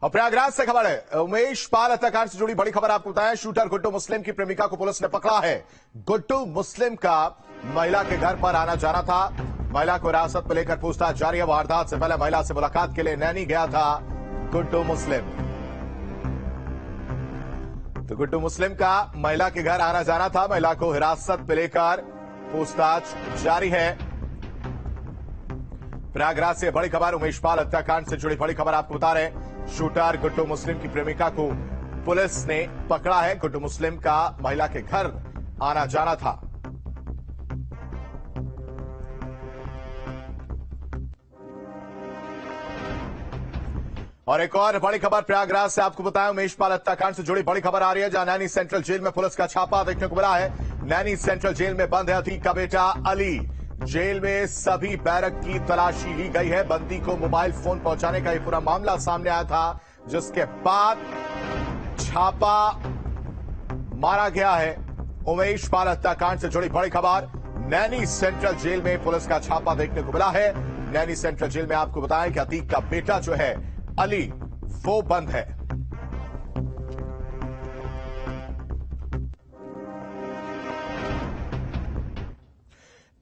और प्रयागराज से खबर है। उमेश पाल हत्याकांड से जुड़ी बड़ी खबर आपको बताएं। शूटर गुड्डू मुस्लिम की प्रेमिका को पुलिस ने पकड़ा है। गुड्डू मुस्लिम का महिला के घर पर आना जाना था। महिला को हिरासत में लेकर पूछताछ जारी है। वारदात से पहले महिला से मुलाकात के लिए नैनी गया था गुड्डू मुस्लिम। तो गुड्डू मुस्लिम का महिला के घर आना जाना था। महिला को हिरासत में लेकर पूछताछ जारी है। प्रयागराज से बड़ी खबर। उमेश पाल हत्याकांड से जुड़ी बड़ी खबर आपको बता रहे हैं। शूटर गुड्डू मुस्लिम की प्रेमिका को पुलिस ने पकड़ा है। गुड्डू मुस्लिम का महिला के घर आना जाना था। और एक और बड़ी खबर प्रयागराज से आपको बताएं। उमेश पाल हत्याकांड से जुड़ी बड़ी खबर आ रही है, जहां नैनी सेंट्रल जेल में पुलिस का छापा देखने को मिला है। नैनी सेंट्रल जेल में बंद है अतीक का बेटा अली। जेल में सभी बैरक की तलाशी ली गई है। बंदी को मोबाइल फोन पहुंचाने का यह पूरा मामला सामने आया था, जिसके बाद छापा मारा गया है। उमेश पाल हत्याकांड से जुड़ी बड़ी खबर। नैनी सेंट्रल जेल में पुलिस का छापा देखने को मिला है। नैनी सेंट्रल जेल में आपको बताएं कि अतीक का बेटा जो है अली, वो बंद है।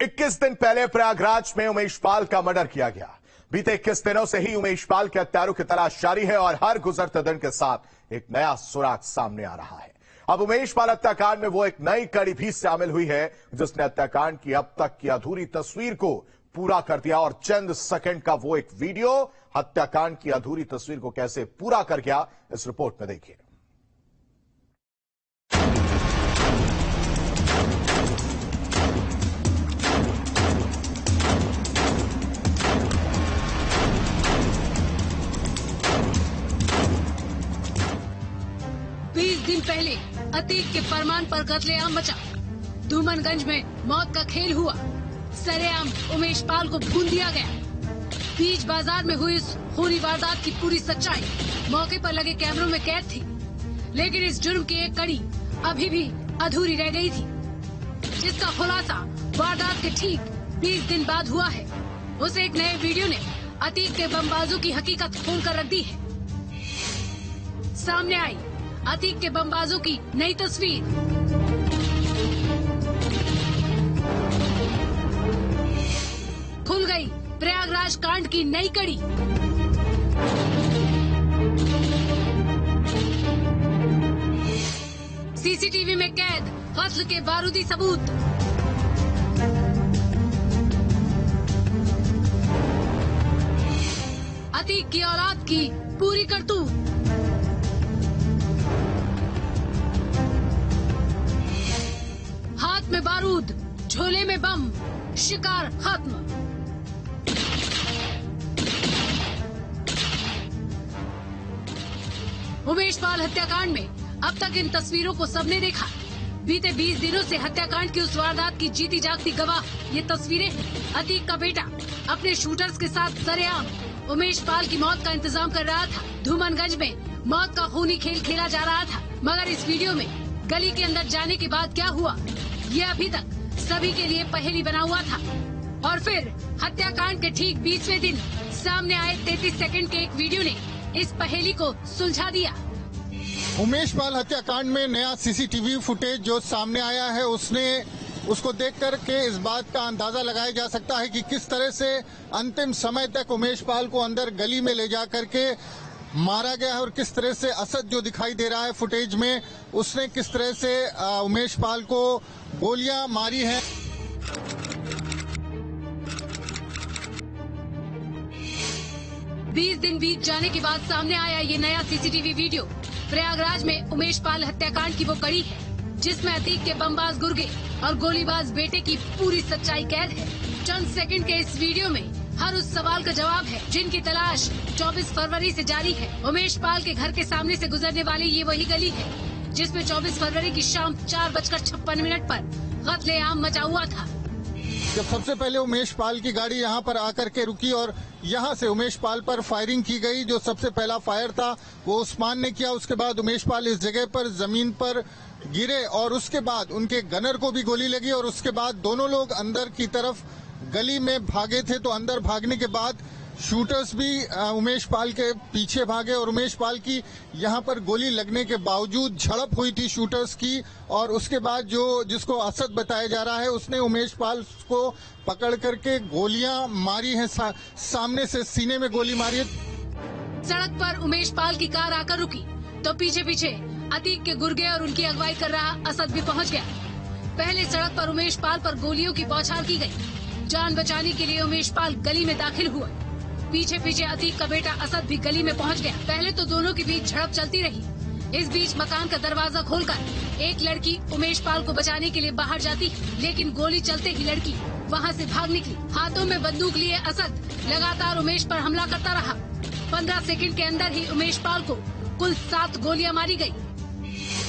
इक्कीस दिन पहले प्रयागराज में उमेश पाल का मर्डर किया गया। बीते 21 दिनों से ही उमेश पाल के हत्यारों की तलाश जारी है और हर गुजरते दिन के साथ एक नया सुराग सामने आ रहा है। अब उमेश पाल हत्याकांड में वो एक नई कड़ी भी शामिल हुई है, जिसने हत्याकांड की अब तक की अधूरी तस्वीर को पूरा कर दिया। और चंद सेकंड का वो एक वीडियो हत्याकांड की अधूरी तस्वीर को कैसे पूरा कर गया, इस रिपोर्ट में देखिए। दिन पहले अतीक के फरमान पर कत्लेआम मचा। धूमनगंज में मौत का खेल हुआ। सरेआम उमेश पाल को भून दिया गया। बीच बाजार में हुई इस खूनी वारदात की पूरी सच्चाई मौके पर लगे कैमरों में कैद थी, लेकिन इस जुर्म की एक कड़ी अभी भी अधूरी रह गई थी, जिसका खुलासा वारदात के ठीक 20 दिन बाद हुआ है। उस एक नए वीडियो ने अतीक के बमबाजों की हकीकत खोल कर रख दी है। सामने आई अतीक के बमबाजों की नई तस्वीर। खुल गई प्रयागराज कांड की नई कड़ी। सीसीटीवी में कैद कत्ल के बारूदी सबूत। अतीक की औलाद की पूरी करतूत। हाथ में बारूद, झोले में बम, शिकार खत्म। उमेश पाल हत्याकांड में अब तक इन तस्वीरों को सबने देखा। बीते 20 दिनों से हत्याकांड की उस वारदात की जीती जागती गवाह ये तस्वीरें हैं। अतीक का बेटा अपने शूटर्स के साथ सरेआम उमेश पाल की मौत का इंतजाम कर रहा था। धूमनगंज में मौत का खूनी खेल खेला जा रहा था, मगर इस वीडियो में गली के अंदर जाने के बाद क्या हुआ, ये अभी तक सभी के लिए पहेली बना हुआ था। और फिर हत्याकांड के ठीक 20वें दिन सामने आए 33 सेकंड के एक वीडियो ने इस पहेली को सुलझा दिया। उमेश पाल हत्याकांड में नया सीसीटीवी फुटेज जो सामने आया है, उसको देख कर के इस बात का अंदाजा लगाया जा सकता है कि किस तरह से अंतिम समय तक उमेश पाल को अंदर गली में ले जा करके मारा गया है और किस तरह से असद जो दिखाई दे रहा है फुटेज में, उसने किस तरह से उमेश पाल को गोलियां मारी हैं। बीस दिन बीत जाने के बाद सामने आया ये नया सीसीटीवी वीडियो। प्रयागराज में उमेश पाल हत्याकांड की वो कड़ी है, जिसमें अतीक के बमबाज गुर्गे और गोलीबाज बेटे की पूरी सच्चाई कैद है। चंद सेकंड के इस वीडियो में हर उस सवाल का जवाब है जिनकी तलाश 24 फरवरी से जारी है। उमेश पाल के घर के सामने से गुजरने वाली ये वही गली है जिसमें 24 फरवरी की शाम 4:56 पर कत्लेआम मचा हुआ था। जब सबसे पहले उमेश पाल की गाड़ी यहाँ पर आकर के रुकी और यहाँ से उमेश पाल पर फायरिंग की गई, जो सबसे पहला फायर था वो उस्मान ने किया। उसके बाद उमेश पाल इस जगह पर जमीन पर गिरे और उसके बाद उनके गनर को भी गोली लगी और उसके बाद दोनों लोग अंदर की तरफ गली में भागे थे। तो अंदर भागने के बाद शूटर्स भी उमेश पाल के पीछे भागे और उमेश पाल की यहां पर गोली लगने के बावजूद झड़प हुई थी शूटर्स की। और उसके बाद जिसको असद बताया जा रहा है उसने उमेश पाल को पकड़ करके गोलियां मारी हैं, सामने से सीने में गोली मारी है। सड़क पर उमेश पाल की कार आकर रुकी तो पीछे पीछे अतीक के गुर्गे और उनकी अगुवाई कर रहा असद भी पहुंच गया। पहले सड़क पर उमेश पाल पर गोलियों की बौछार की गई। जान बचाने के लिए उमेश पाल गली में दाखिल हुआ। पीछे पीछे अतीक का बेटा असद भी गली में पहुंच गया। पहले तो दोनों के बीच झड़प चलती रही। इस बीच मकान का दरवाजा खोलकर एक लड़की उमेश पाल को बचाने के लिए बाहर जाती, लेकिन गोली चलते ही लड़की वहां से भाग निकली। हाथों में बंदूक लिए असद लगातार उमेश पर हमला करता रहा। 15 सेकंड के अंदर ही उमेश पाल को कुल 7 गोलियां मारी गई।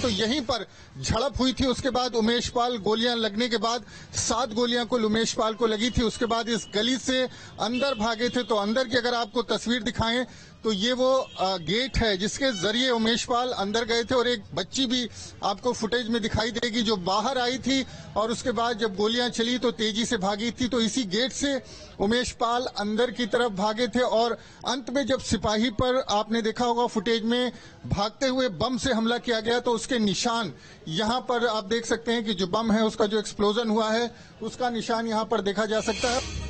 तो यहीं पर झड़प हुई थी। उसके बाद उमेश पाल गोलियां लगने के बाद 7 गोलियां कुल उमेश पाल को लगी थी। उसके बाद इस गली से अंदर भागे थे। तो अंदर की अगर आपको तस्वीर दिखाएं तो ये वो गेट है जिसके जरिए उमेश पाल अंदर गए थे। और एक बच्ची भी आपको फुटेज में दिखाई देगी जो बाहर आई थी और उसके बाद जब गोलियां चली तो तेजी से भागी थी। तो इसी गेट से उमेश पाल अंदर की तरफ भागे थे। और अंत में जब सिपाही पर आपने देखा होगा फुटेज में भागते हुए बम से हमला किया गया तो उसके निशान यहाँ पर आप देख सकते हैं कि जो बम है उसका जो एक्सप्लोजन हुआ है उसका निशान यहाँ पर देखा जा सकता है।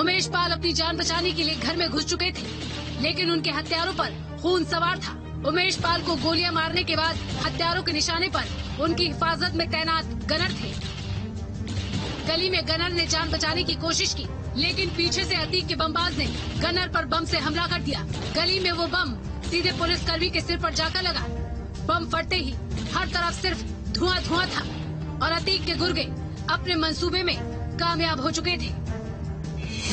उमेश पाल अपनी जान बचाने के लिए घर में घुस चुके थे, लेकिन उनके हथियारों पर खून सवार था। उमेश पाल को गोलियां मारने के बाद हथियारों के निशाने पर उनकी हिफाजत में तैनात गनर थे। गली में गनर ने जान बचाने की कोशिश की, लेकिन पीछे से अतीक के बमबाज ने गनर पर बम से हमला कर दिया। गली में वो बम सीधे पुलिसकर्मी के सिर पर जाकर लगा। बम फटते ही हर तरफ सिर्फ धुआं धुआं था और अतीक के गुर्गे अपने मंसूबे में कामयाब हो चुके थे।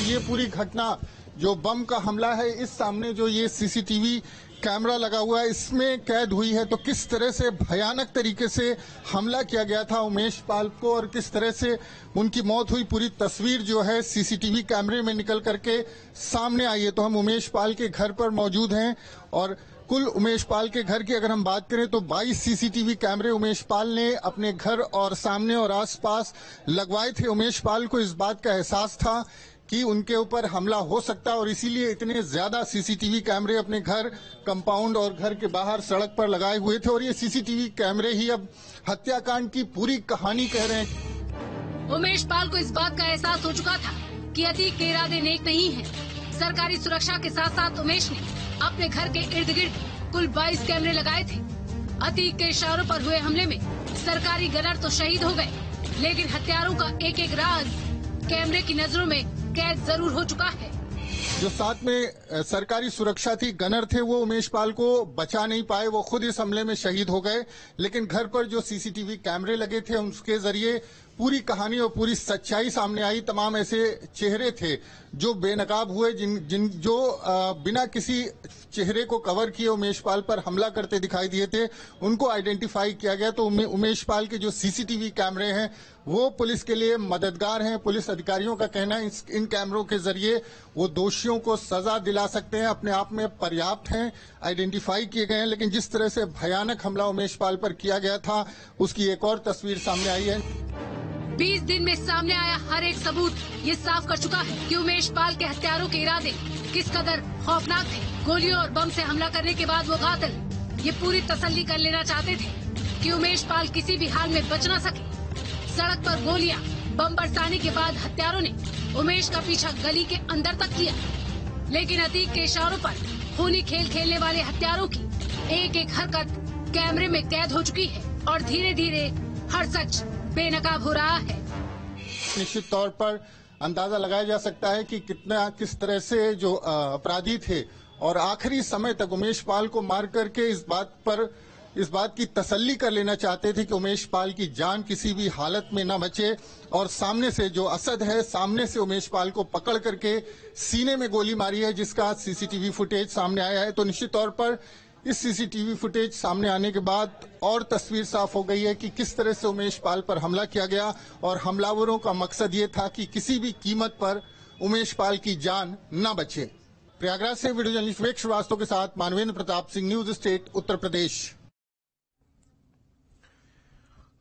ये पूरी घटना जो बम का हमला है, इस सामने जो ये सीसीटीवी कैमरा लगा हुआ है इसमें कैद हुई है। तो किस तरह से भयानक तरीके से हमला किया गया था उमेश पाल को और किस तरह से उनकी मौत हुई, पूरी तस्वीर जो है सीसीटीवी कैमरे में निकल करके सामने आई है। तो हम उमेश पाल के घर पर मौजूद हैं और कुल उमेश पाल के घर की अगर हम बात करें तो 22 सीसीटीवी कैमरे उमेश पाल ने अपने घर और सामने और आसपास लगवाए थे। उमेश पाल को इस बात का एहसास था कि उनके ऊपर हमला हो सकता है और इसीलिए इतने ज्यादा सीसीटीवी कैमरे अपने घर, कंपाउंड और घर के बाहर सड़क पर लगाए हुए थे। और ये सीसीटीवी कैमरे ही अब हत्याकांड की पूरी कहानी कह रहे हैं। उमेश पाल को इस बात का एहसास हो चुका था कि अतीक के इरादे नेक नहीं हैं। सरकारी सुरक्षा के साथ साथ उमेश ने अपने घर के इर्द गिर्द कुल 22 कैमरे लगाए थे। अतीक के इशारों पर हुए हमले में सरकारी गनर तो शहीद हो गए, लेकिन हत्यारों का एक एक राज कैमरे की नजरों में कैद जरूर हो चुका है। जो साथ में सरकारी सुरक्षा थी, गनर थे, वो उमेश पाल को बचा नहीं पाए, वो खुद इस हमले में शहीद हो गए। लेकिन घर पर जो सीसीटीवी कैमरे लगे थे उसके जरिए पूरी कहानी और पूरी सच्चाई सामने आई। तमाम ऐसे चेहरे थे जो बेनकाब हुए, जो बिना किसी चेहरे को कवर किए उमेश पाल पर हमला करते दिखाई दिए थे, उनको आइडेंटिफाई किया गया। तो उमेश पाल के जो सीसीटीवी कैमरे हैं वो पुलिस के लिए मददगार हैं। पुलिस अधिकारियों का कहना है इन कैमरों के जरिए वो दोषियों को सजा दिला सकते हैं, अपने आप में पर्याप्त हैं, आइडेंटिफाई किए गए हैं। लेकिन जिस तरह से भयानक हमला उमेश पाल पर किया गया था उसकी एक और तस्वीर सामने आई है। 20 दिन में सामने आया हर एक सबूत ये साफ कर चुका है कि उमेश पाल के हत्यारों के इरादे किस कदर खौफनाक थे। गोलियों और बम से हमला करने के बाद वो कातिल ये पूरी तसल्ली कर लेना चाहते थे कि उमेश पाल किसी भी हाल में बच न सके। सड़क पर गोलियां, बम बरसाने के बाद हत्यारों ने उमेश का पीछा गली के अंदर तक किया, लेकिन अतीक के इशारों पर खूनी खेल खेलने वाले हत्यारों की एक एक हरकत कैमरे में कैद हो चुकी है और धीरे धीरे हर सच बेनकाब हो रहा है। निश्चित तौर पर अंदाजा लगाया जा सकता है कि किस तरह से जो अपराधी थे और आखिरी समय तक उमेश पाल को मार करके इस बात की तसल्ली कर लेना चाहते थे कि उमेश पाल की जान किसी भी हालत में न बचे। और सामने से जो असद है, सामने से उमेश पाल को पकड़ करके सीने में गोली मारी है, जिसका सीसीटीवी फुटेज सामने आया है। तो निश्चित तौर पर इस सीसीटीवी फुटेज सामने आने के बाद और तस्वीर साफ हो गई है कि किस तरह से उमेश पाल पर हमला किया गया और हमलावरों का मकसद ये था कि किसी भी कीमत पर उमेश पाल की जान न बचे। प्रयागराज से वीडियो जर्नलिस्ट विवेक श्रीवास्तव के साथ मानवेंद्र प्रताप सिंह, न्यूज स्टेट, उत्तर प्रदेश।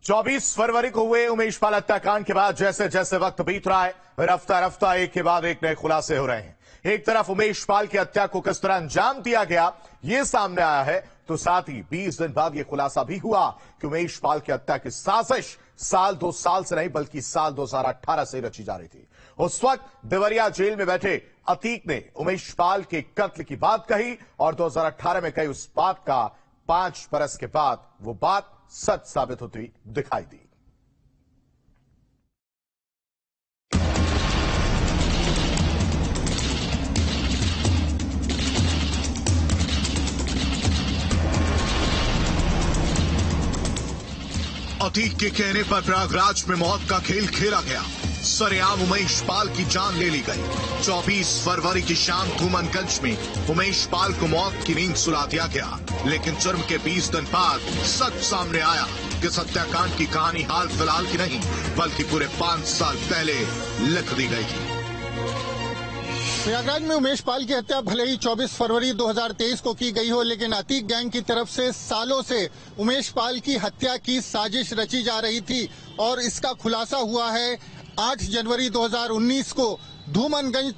24 फरवरी को हुए उमेश पाल हत्याकांड के बाद जैसे जैसे वक्त बीत रहा है, रफ्ता रफ्ता एक के बाद एक नए खुलासे हो रहे हैं। एक तरफ उमेश पाल की हत्या को किस तरह अंजाम दिया गया ये सामने आया है, तो साथ ही 20 दिन बाद यह खुलासा भी हुआ कि उमेश पाल की हत्या की साजिश साल 2 साल से नहीं बल्कि साल 2018 से रची जा रही थी। उस वक्त देवरिया जेल में बैठे अतीक ने उमेश पाल के कत्ल की बात कही और 2018 में कही उस बात का 5 बरस के बाद वो बात सच साबित होती दिखाई दी। अतीक के कहने पर प्रयागराज में मौत का खेल खेला गया। सरेआम उमेश पाल की जान ले ली गई। 24 फरवरी की शाम धूमनगंज में उमेश पाल को मौत की नींद सुला दिया गया, लेकिन जुर्म के 20 दिन बाद सच सामने आया कि इस हत्याकांड की कहानी हाल फिलहाल की नहीं बल्कि पूरे 5 साल पहले लिख दी गई थी। प्रयागराज में उमेश पाल की हत्या भले ही 24 फरवरी 2023 को की गई हो, लेकिन अतीक गैंग की तरफ से सालों से उमेश पाल की हत्या की साजिश रची जा रही थी और इसका खुलासा हुआ है 8 जनवरी 2019 को धूमनगंज